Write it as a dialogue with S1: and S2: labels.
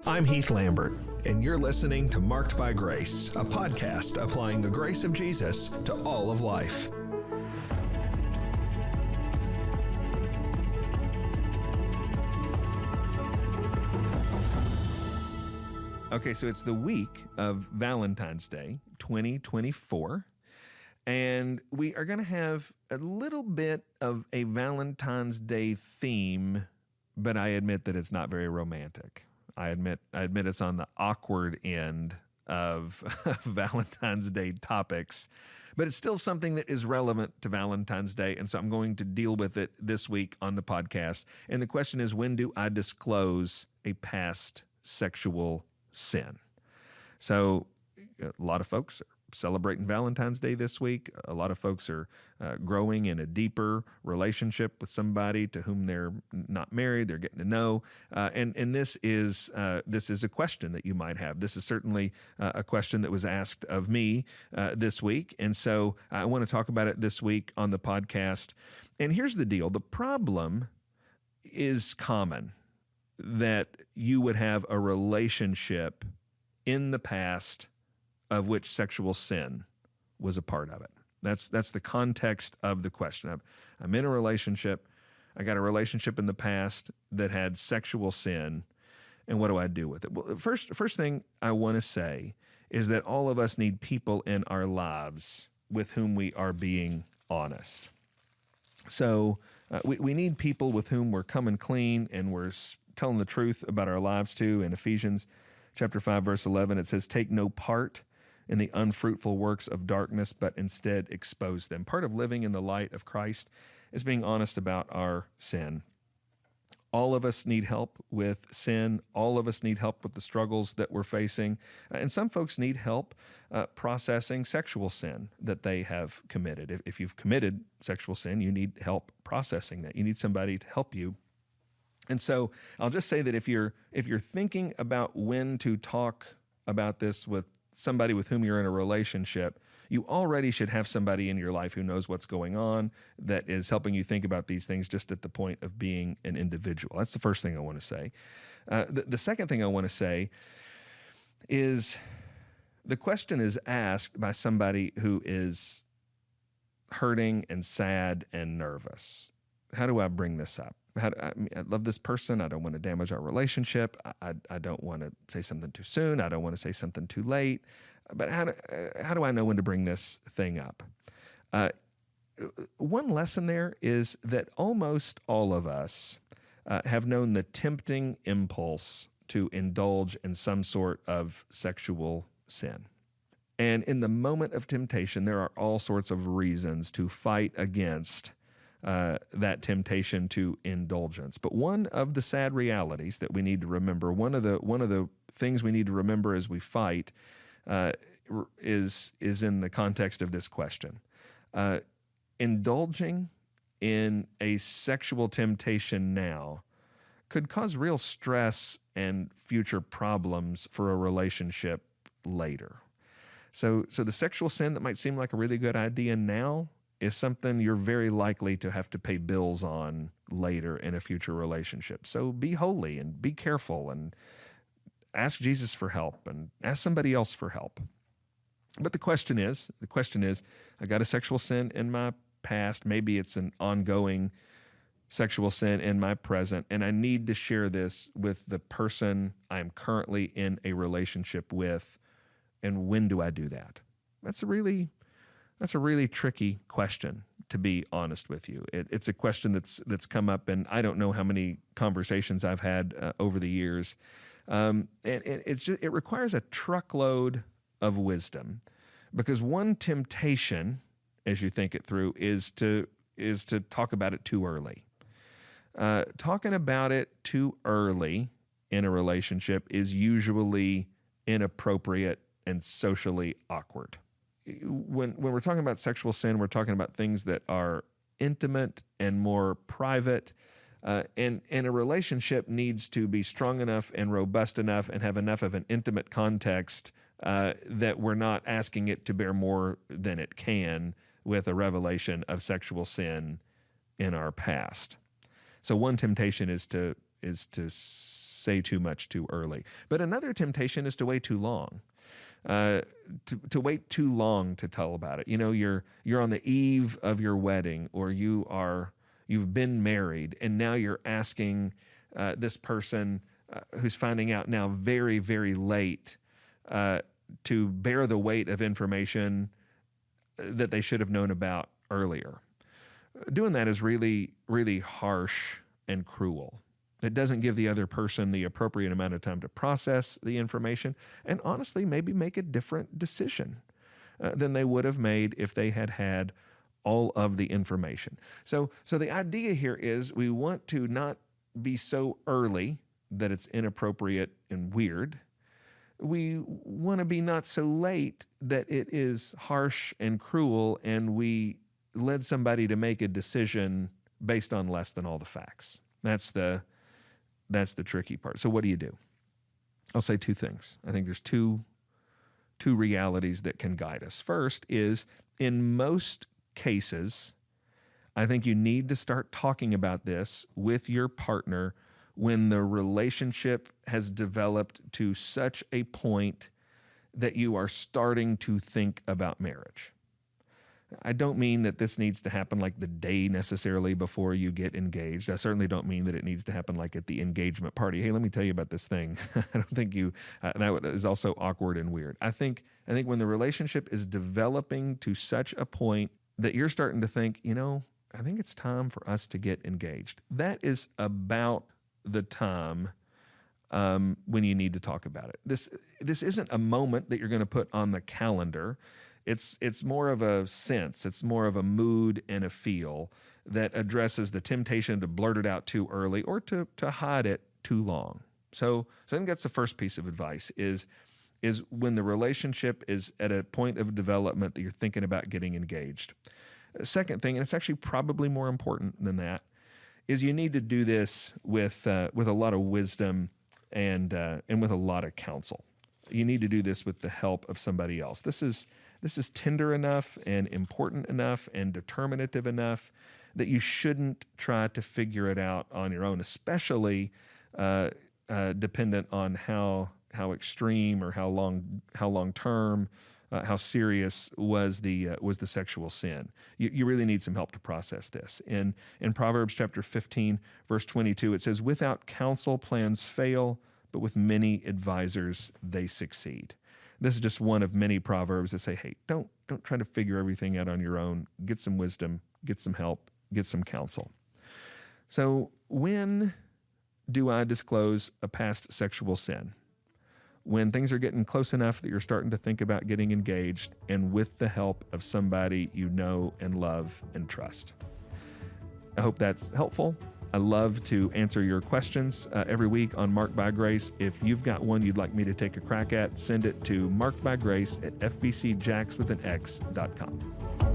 S1: I'm Heath Lambert, and you're listening to Marked by Grace, a podcast applying the grace of Jesus to all of life. Okay, so it's the week of Valentine's Day, 2024, and we are going to have a little bit of a Valentine's Day theme, but I admit that it's not very romantic. I admit it's on the awkward end of Valentine's Day topics, but it's still something that is relevant to Valentine's Day, and so I'm going to deal with it this week on the podcast. And the question is, when do I disclose a past sexual sin? So a lot of folks are celebrating Valentine's Day this week. A lot of folks are growing in a deeper relationship with somebody to whom they're not married. They're getting to know, and this is a question that you might have. This is certainly a question that was asked of me this week, and so I want to talk about it this week on the podcast. And here's the deal: the problem is common, that you would have a relationship in the past of which sexual sin was a part of it. That's the context of the question. I'm in a relationship. I got a relationship in the past that had sexual sin, and what do I do with it? Well, first thing I want to say is that all of us need people in our lives with whom we are being honest. So we need people with whom we're coming clean and we're telling the truth about our lives to. In Ephesians chapter 5, verse 11, it says, "Take no part in the unfruitful works of darkness, but instead expose them." Part of living in the light of Christ is being honest about our sin. All of us need help with sin. All of us need help with the struggles that we're facing. And some folks need help processing sexual sin that they have committed. If you've committed sexual sin, you need help processing that. You need somebody to help you. And so I'll just say that if you're thinking about when to talk about this with somebody with whom you're in a relationship, you already should have somebody in your life who knows what's going on, that is helping you think about these things just at the point of being an individual. That's the first thing I want to say. The second thing I want to say is the question is asked by somebody who is hurting and sad and nervous. How do I bring this up? I love this person. I don't want to damage our relationship. I don't want to say something too soon. I don't want to say something too late. But how do I know when to bring this thing up? One lesson there is that almost all of us have known the tempting impulse to indulge in some sort of sexual sin. And in the moment of temptation, there are all sorts of reasons to fight against that temptation to indulgence. But one of the sad realities that we need to remember, one of the things we need to remember as we fight, is in the context of this question. Indulging in a sexual temptation now could cause real stress and future problems for a relationship later. So the sexual sin that might seem like a really good idea now is something you're very likely to have to pay bills on later in a future relationship. So be holy and be careful and ask Jesus for help and ask somebody else for help. But the question is, I got a sexual sin in my past. Maybe it's an ongoing sexual sin in my present, and I need to share this with the person I'm currently in a relationship with. And when do I do that? That's a really tricky question, to be honest with you. It's a question that's come up, and I don't know how many conversations I've had over the years. And it requires a truckload of wisdom, because one temptation, as you think it through, is to talk about it too early. Talking about it too early in a relationship is usually inappropriate and socially awkward. When we're talking about sexual sin, we're talking about things that are intimate and more private, and a relationship needs to be strong enough and robust enough and have enough of an intimate context that we're not asking it to bear more than it can with a revelation of sexual sin in our past. So one temptation is to say too much too early. But another temptation is to wait too long. To wait too long to tell about it. You're on the eve of your wedding, or you've been married, and now you're asking this person who's finding out now very, very late to bear the weight of information that they should have known about earlier. Doing that is really, really harsh and cruel. It doesn't give the other person the appropriate amount of time to process the information and honestly maybe make a different decision than they would have made if they had had all of the information. So the idea here is we want to not be so early that it's inappropriate and weird. We want to be not so late that it is harsh and cruel and we led somebody to make a decision based on less than all the facts. That's the tricky part. So what do you do? I'll say two things. I think there's two realities that can guide us. First is, in most cases, I think you need to start talking about this with your partner when the relationship has developed to such a point that you are starting to think about marriage. I don't mean that this needs to happen like the day necessarily before you get engaged. I certainly don't mean that it needs to happen like at the engagement party. Hey, let me tell you about this thing. I don't think that is also awkward and weird. I think when the relationship is developing to such a point that you're starting to think, I think it's time for us to get engaged. That is about the time when you need to talk about it. This isn't a moment that you're going to put on the calendar. It's more of a sense. It's more of a mood and a feel that addresses the temptation to blurt it out too early or to hide it too long. So I think that's the first piece of advice is when the relationship is at a point of development that you're thinking about getting engaged. Second thing, and it's actually probably more important than that, is you need to do this with a lot of wisdom and with a lot of counsel. You need to do this with the help of somebody else. This is tender enough and important enough and determinative enough that you shouldn't try to figure it out on your own, especially dependent on how extreme or how long term, how serious was the sexual sin. You really need some help to process this. In Proverbs chapter 15, verse 22, it says, "Without counsel plans fail, but with many advisors they succeed." This is just one of many proverbs that say, hey, don't try to figure everything out on your own. Get some wisdom, get some help, get some counsel. So when do I disclose a past sexual sin? When things are getting close enough that you're starting to think about getting engaged and with the help of somebody you know and love and trust. I hope that's helpful. I love to answer your questions every week on Marked by Grace. If you've got one you'd like me to take a crack at, send it to markedbygrace@fbcjackswithanx.com.